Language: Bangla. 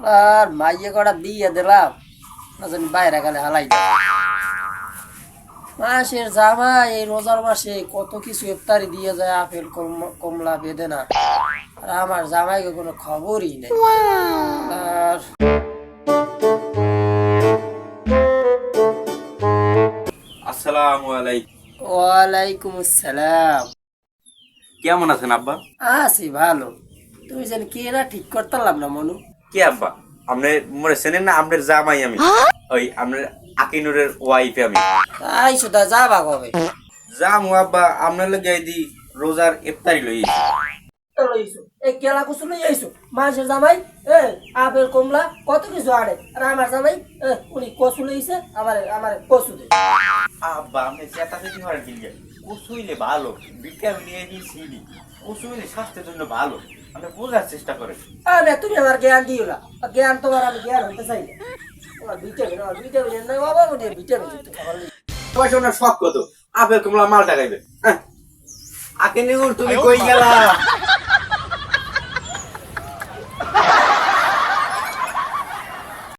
আর মাইয়ে কটা দিয়ে দিলাম না জানি বাইরে গেলে হালাই মাসের জামা এই রোজার মাসে কত কিছু ইফতারি দিয়ে যায় আপেল কমলা বেদেনা আর আমার জামাইকে কোনো খবরই নেই আর আসসালামু আলাইকুম। ওয়ালাইকুম আসসালাম। কেমন আছেন আব্বা? আছি ভালো। তুমি যেন কে না ঠিক করতে পারলাম না মনু। কে আব্বা? আপনি মনে চেনেন না? আপনার জামাই আমি, ওই আপনার আকিনুরের ওয়াইফে আমি। তাই শুধু যাবা কবে? জামু আব্বা, আপনার লগে দি রোজার ইফতারি লই। এই কেলা কুসু লই আইছো মাসের জামাই আপেল কমলা কত কিছু আড়ে আর আমার জামাই উনি কচু লইছে আমার আমার কচু দে। আব্বা আপনি চেতা চেতি করেন কি? কচু হইলে ভালো, vitamin A B C D. কচু হইলে স্বাস্থ্যের জন্য ভালো, আপনি বোঝার চেষ্টা করেন। আরে তুমি আমার জ্ঞান দিও না, জ্ঞান তোমার আমি জ্ঞান হতে চাই না। আমার ভিটামিন নাই বাবা, উনি ভিটামিন দিতে খাবার লই। তোমার শখ কত? আপেল কমলা মালটা খাইবে। আকিনুর তুমি কই গেলা?